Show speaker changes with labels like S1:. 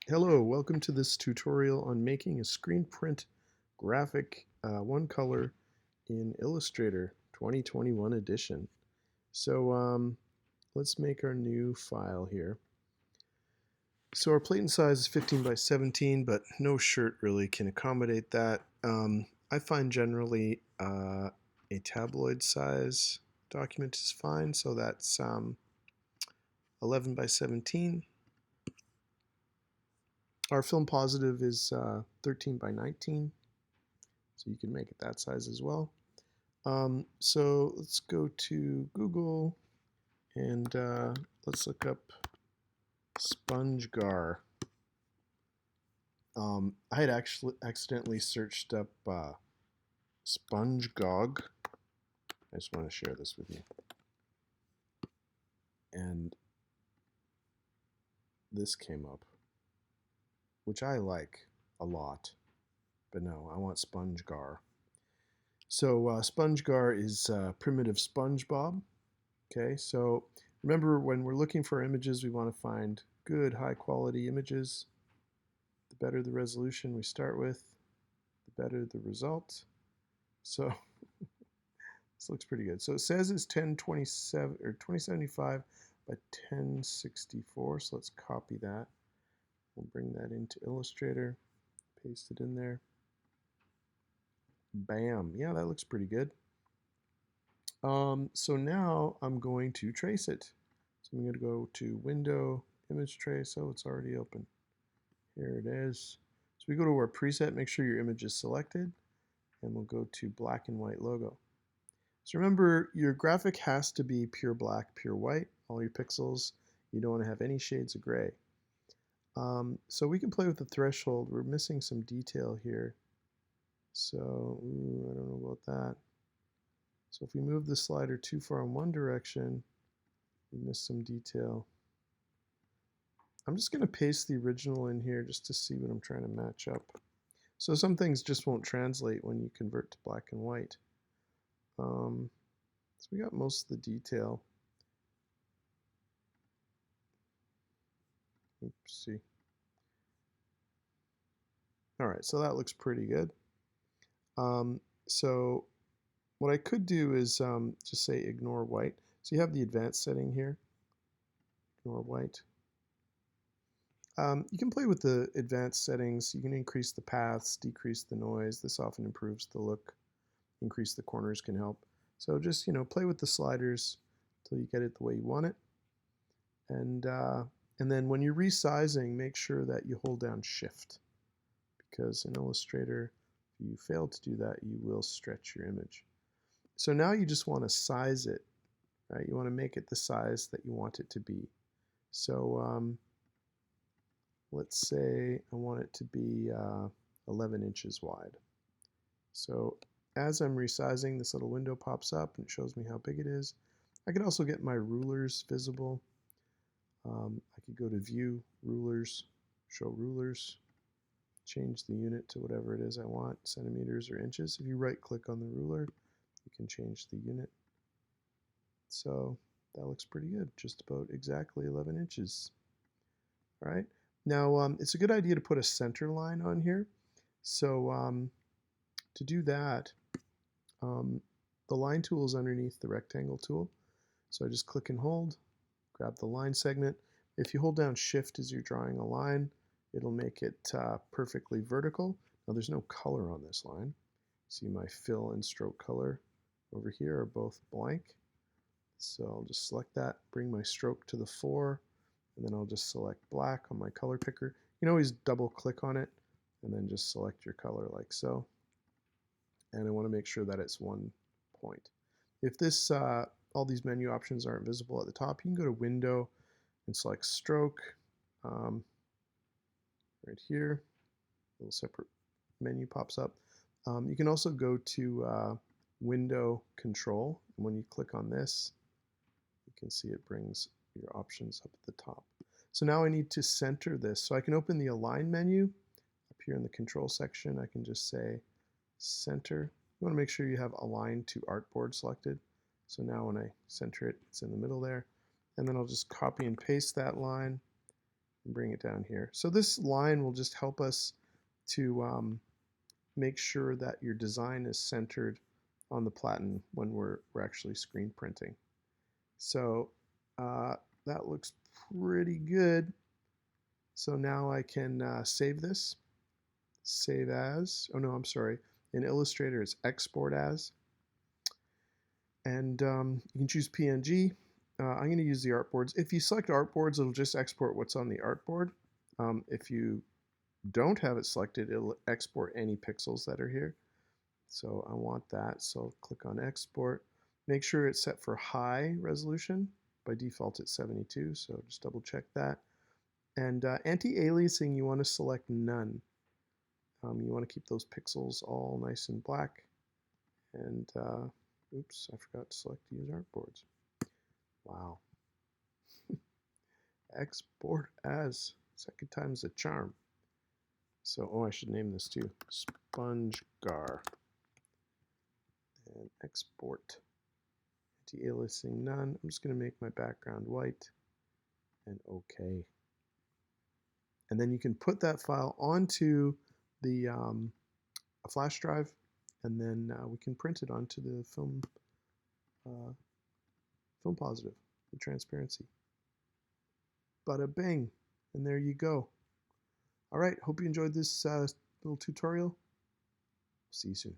S1: Hello, welcome to this tutorial on making a screen print graphic one color in Illustrator 2021 edition. So let's make our new file here. So our plate and size is 15 by 17, but no shirt really can accommodate that. I find generally a tabloid size document is fine, so that's 11 by 17. Our film positive is 13 by 19, so you can make it that size as well. So let's go to Google and let's look up SpongeGar. I had actually accidentally searched up SpongeGog. I just want to share this with you. And this came up, which I like a lot. But no, I want SpongeGar. So SpongeGar is primitive SpongeBob. Okay, so remember when we're looking for images, we want to find good high quality images. The better the resolution we start with, the better the result. So this looks pretty good. So it says it's 1027 or 2075 by 1064. So let's copy that. We'll bring that into Illustrator, paste it in there. Bam. Yeah, that looks pretty good. So now I'm going to trace it. So I'm going to go to Window, Image Trace. Oh, it's already open. Here it is. So we go to our preset, make sure your image is selected, and we'll go to black and white logo. So remember, your graphic has to be pure black, pure white, all your pixels. You don't want to have any shades of gray. So we can play with the threshold. We're missing some detail here. So I don't know about that. So if we move the slider too far in one direction, we miss some detail. I'm just going to paste the original in here just to see what I'm trying to match up. So some things just won't translate when you convert to black and white. So we got most of the detail. Oops, see. All right, so that looks pretty good. So what I could do is just say ignore white. So you have the advanced setting here. Ignore white. You can play with the advanced settings. You can increase the paths, decrease the noise. This often improves the look. Increase the corners can help. So just play with the sliders until you get it the way you want it. And then when you're resizing, make sure that you hold down Shift, because in Illustrator, if you fail to do that, you will stretch your image. So now you just want to size it, right? You want to make it the size that you want it to be. So let's say I want it to be 11 inches wide. So as I'm resizing, this little window pops up and it shows me how big it is. I could also get my rulers visible. I could go to View, Rulers, Show Rulers, change the unit to whatever it is I want, centimeters or inches. If you right click on the ruler, you can change the unit. So that looks pretty good, just about exactly 11 inches. All right. Now it's a good idea to put a center line on here. So to do that, the line tool is underneath the rectangle tool. So I just click and hold, grab the line segment. If you hold down Shift as you're drawing a line, it'll make it perfectly vertical. Now there's no color on this line. See, my fill and stroke color over here are both blank. So I'll just select that, bring my stroke to the fore, and then I'll just select black on my color picker. You can always double click on it and then just select your color like so. And I want to make sure that it's one point. If this all these menu options aren't visible at the top, you can go to Window and select Stroke right here. A little separate menu pops up. You can also go to Window Control, and when you click on this, you can see it brings your options up at the top. So now I need to center this. So I can open the Align menu. Up here in the Control section, I can just say Center. You want to make sure you have Align to Artboard selected. So now when I center it, it's in the middle there. And then I'll just copy and paste that line and bring it down here. So this line will just help us to make sure that your design is centered on the platen when we're actually screen printing. So that looks pretty good. So now I can save this, save as, oh no, I'm sorry. In Illustrator, it's export as. And you can choose PNG. I'm going to use the artboards. If you select artboards, it'll just export what's on the artboard. If you don't have it selected, it'll export any pixels that are here. So I want that, so I'll click on export. Make sure it's set for high resolution. By default, it's 72, so just double check that. And anti-aliasing, you want to select none. You want to keep those pixels all nice and black. And oops, I forgot to select use artboards. Wow. Export as. Second time's a charm. So, oh, I should name this too. SpongeGar. And export. Anti-aliasing none. I'm just going to make my background white. And OK. And then you can put that file onto the a flash drive, and then we can print it onto the film positive, the transparency. Bada bing, and there you go. All right, hope you enjoyed this little tutorial. See you soon.